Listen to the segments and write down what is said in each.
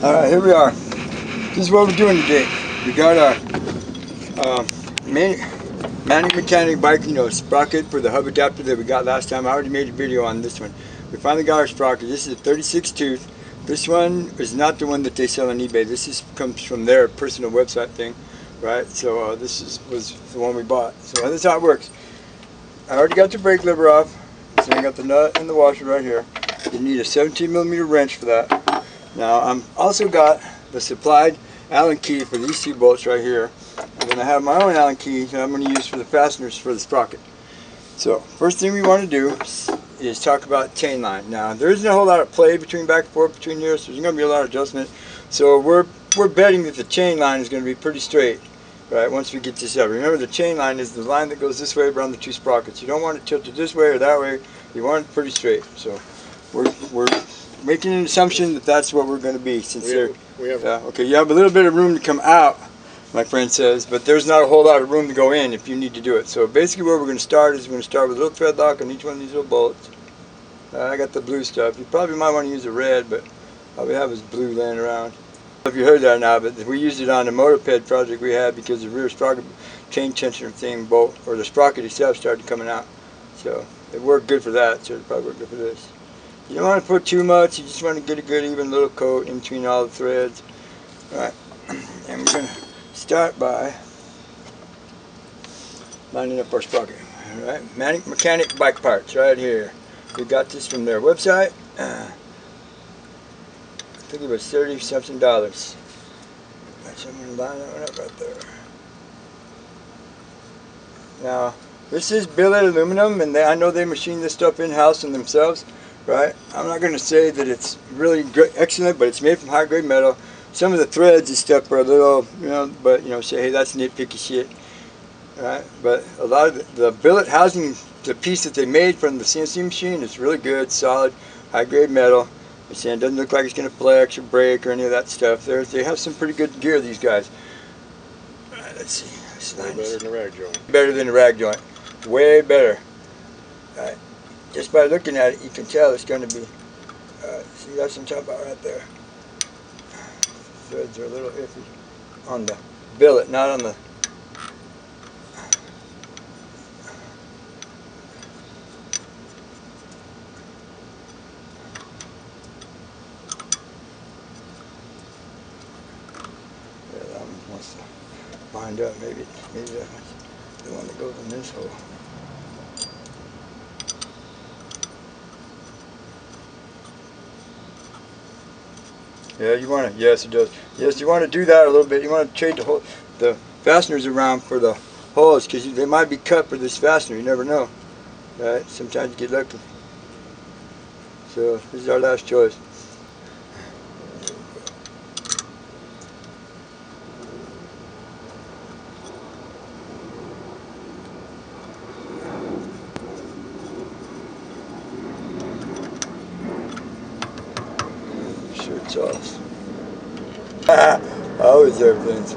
Alright, here we are. This is what we're doing today. We got our manual mechanic bike, sprocket for the hub adapter that we got last time. I already made a video on this one. We finally got our sprocket. This is a 36 tooth. This one is not the one that they sell on eBay. This comes from their personal website thing, right? So this was the one we bought. So this is how it works. I already got the brake lever off. So I got the nut and the washer right here. You need a 17mm wrench for that. Now I'm also got the supplied Allen key for these two bolts right here. And then I have my own Allen key that I'm going to use for the fasteners for the sprocket. So first thing we want to do is talk about chain line. Now there isn't a whole lot of play between back and forth between here, so there's going to be a lot of adjustment. So we're betting that the chain line is going to be pretty straight, right? Once we get this up. Remember, the chain line is the line that goes this way around the two sprockets. You don't want it tilted this way or that way. You want it pretty straight. So we're making an assumption that that's what we're going to be, since okay, you have a little bit of room to come out, my friend says, but there's not a whole lot of room to go in if you need to do it. So basically where we're going to start is we're going to start with a little thread lock on each one of these little bolts. I got the blue stuff. You probably might want to use a red, but all we have is blue laying around. I don't know if you heard that or not, but we used it on the moped project we had because the rear sprocket chain tensioner thing bolt, or the sprocket itself, started coming out. So it worked good for that, so it'll probably work good for this. You don't want to put too much, you just want to get a good even little coat in between all the threads. Alright, and we're going to start by lining up our sprocket. Alright, mechanic bike parts right here. We got this from their website. I think it was $30-something. Right, so I'm going to line that one up right there. Now, this is billet aluminum, and I know they machine this stuff in-house and themselves. Right? I'm not going to say that it's really good, excellent, but it's made from high-grade metal. Some of the threads and stuff are a little, but say, hey, that's nitpicky shit. Right? But a lot of the billet housing, the piece that they made from the CNC machine, is really good, solid, high-grade metal. They're saying it doesn't look like it's going to flex or break or any of that stuff. They have some pretty good gear, these guys. Right, let's see. Way better than a rag joint. Better than a rag joint. Way better. Right. Just by looking at it, you can tell it's going to be, see, that's what I'm talking about right there. Threads are a little iffy on the billet, not on the, yeah, that one wants to wind up, maybe that's the one that goes in this hole. Yeah, you want to, yes it does. Yes, you want to do that a little bit. You want to trade the fasteners around for the holes, because they might be cut for this fastener. You never know. Right? Sometimes you get lucky. So this is our last choice. Shirt's off. Always everything's.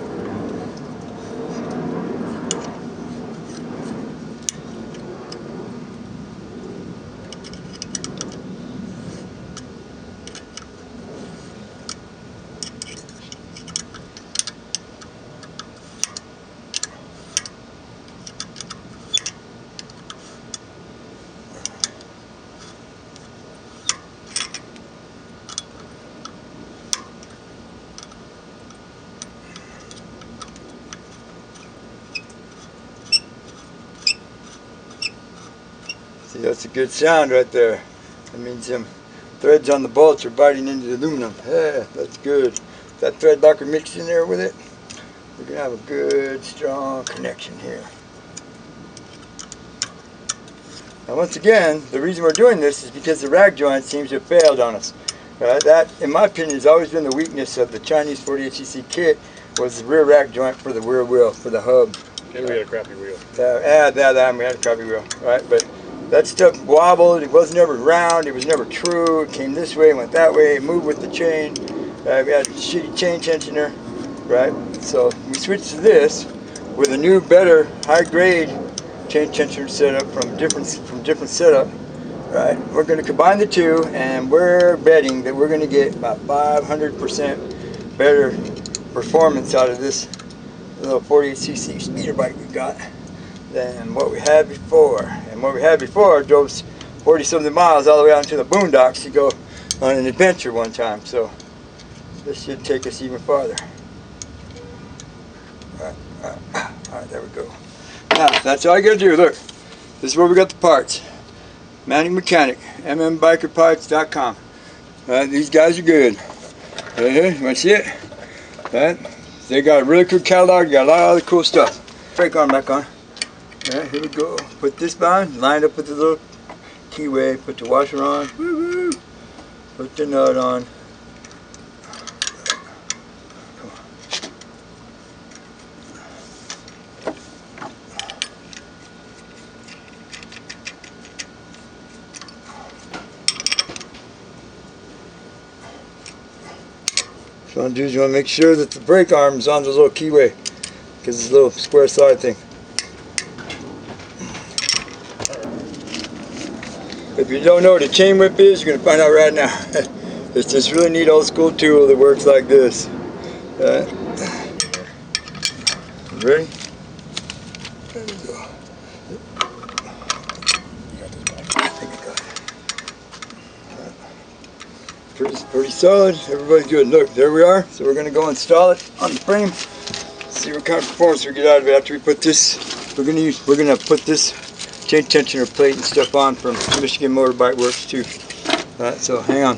See, that's a good sound right there. That means some threads on the bolts are biting into the aluminum. Yeah, that's good. That thread locker mixed in there with it, we're going to have a good, strong connection here. Now once again, the reason we're doing this is because the rag joint seems to have failed on us. That, in my opinion, has always been the weakness of the Chinese 48cc kit, was the rear rag joint for the rear wheel, for the hub. And we had a crappy wheel. We had a crappy wheel, right? But that stuff wobbled, it was never round, it was never true, it came this way, went that way, it moved with the chain. We had a shitty chain tensioner, right? So we switched to this with a new, better, high-grade chain tensioner setup from different setup, Right, we're going to combine the two, and we're betting that we're going to get about 500% better performance out of this little 48cc speeder bike we got than what we had before. And what we had before drove 40-something miles all the way out into the boondocks to go on an adventure one time. So this should take us even farther. Alright, there we go. Now, that's all you got to do. Look, this is where we got the parts. Mounting Mechanic, MMbikeparts.com. These guys are good. Right here, you want to see it? They got a really good catalog, got a lot of other cool stuff. Brake arm back on. Alright, here we go. Put this on, lined up with the little keyway, put the washer on, woo-hoo. Put the nut on. What you want to do is you want to make sure that the brake arm is on the little keyway, because it's a little square side thing. If you don't know what a chain whip is, you're going to find out right now. It's this really neat old school tool that works like this. Ready? There we go. Pretty solid. Everybody's good. Look, there we are. So we're going to go install it on the frame. See what kind of performance we get out of it after we put this. We're going to put this chain tensioner plate and stuff on from Michigan Motorbike Works too. So hang on.